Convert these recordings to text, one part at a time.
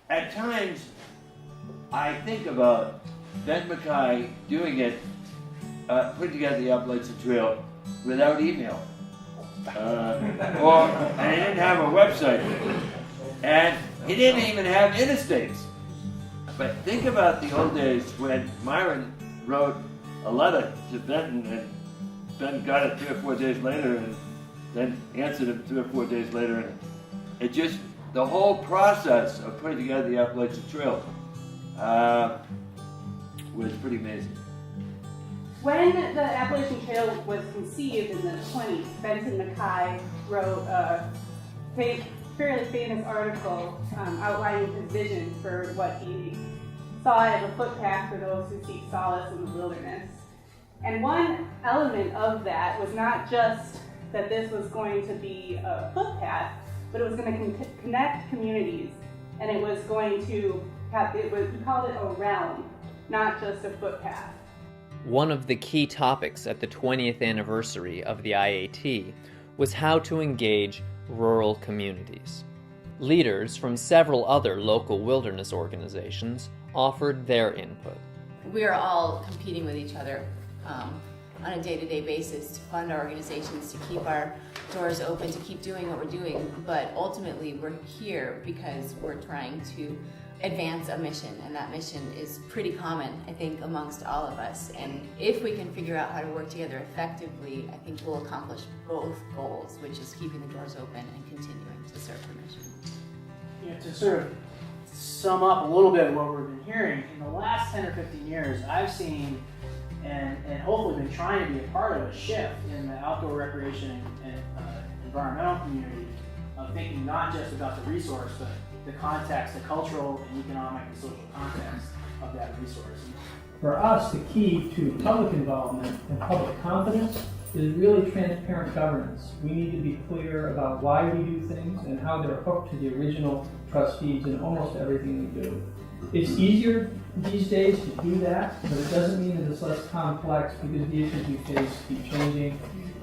at times, I think about Ben Mackay doing it, putting together the Appalachian Trail without email. And he didn't have a website. And he didn't even have interstates. But think about the old days when Myron wrote a letter to Benton, and Ben got it 3 or 4 days later, and then answered him 3 or 4 days later. And it just, the whole process of putting together the Appalachian Trail was pretty amazing. When the Appalachian Trail was conceived in the 20s, Benton Mackay wrote a fairly famous article outlining his vision for what he saw as a footpath for those who seek solace in the wilderness. And one element of that was not just that this was going to be a footpath, but it was going to connect communities, and it was going to have, he called it a realm, not just a footpath. One of the key topics at the 20th anniversary of the IAT was how to engage rural communities. Leaders from several other local wilderness organizations offered their input. We are all competing with each other on a day-to-day basis to fund our organizations, to keep our doors open, to keep doing what we're doing, but ultimately we're here because we're trying to advance a mission, and that mission is pretty common, I think, amongst all of us. And if we can figure out how to work together effectively, I think we'll accomplish both goals, which is keeping the doors open and continuing to serve the mission. Yeah, to sort of sum up a little bit of what we've been hearing, in the last 10 or 15 years, I've seen and hopefully been trying to be a part of a shift in the outdoor recreation and environmental community of thinking not just about the resource, but the context, the cultural and economic and social context of that resource. For us, the key to public involvement and public confidence is really transparent governance. We need to be clear about why we do things and how they're hooked to the original trustees in almost everything we do. It's easier these days to do that, but it doesn't mean that it's less complex, because the issues we face keep changing.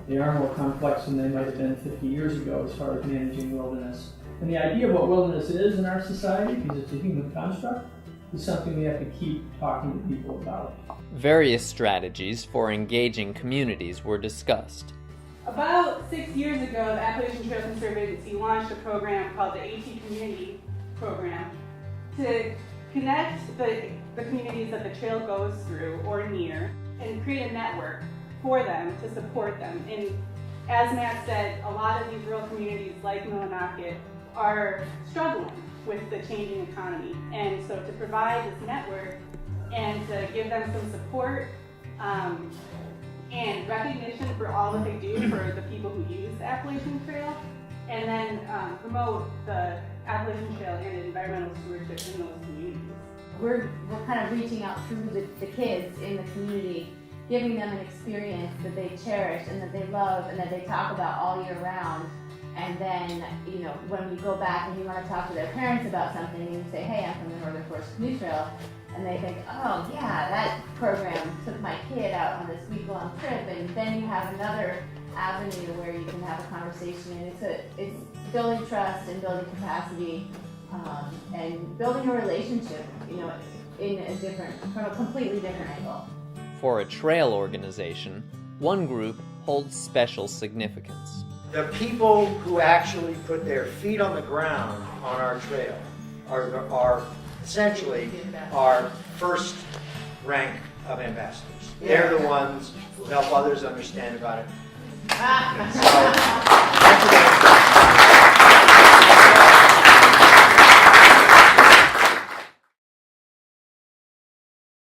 They are more complex than they might have been 50 years ago as far as managing wilderness. And the idea of what wilderness is in our society, because it's a human construct, is something we have to keep talking to people about. Various strategies for engaging communities were discussed. About 6 years ago, the Appalachian Trail Conservancy launched a program called the IAT Community Program to connect the communities that the trail goes through or near and create a network for them to support them. And as Matt said, a lot of these rural communities like Millinocket are struggling with the changing economy. And so to provide this network and to give them some support and recognition for all that they do for the people who use the Appalachian Trail, and then promote the Appalachian Trail and environmental stewardship in those communities. We're kind of reaching out through the kids in the community, giving them an experience that they cherish and that they love and that they talk about all year round. And then, you know, when we go back and you want to talk to their parents about something, and you say, hey, I'm from the Northern Forest Canoe Trail, and they think, oh yeah, that program took my kid out on this week-long trip, and then you have another avenue where you can have a conversation, and it's building trust and building capacity and building a relationship, you know, from a completely different angle. For a trail organization, one group holds special significance. The people who actually put their feet on the ground on our trail are essentially our first rank of ambassadors. They're the ones who help others understand about it. And so,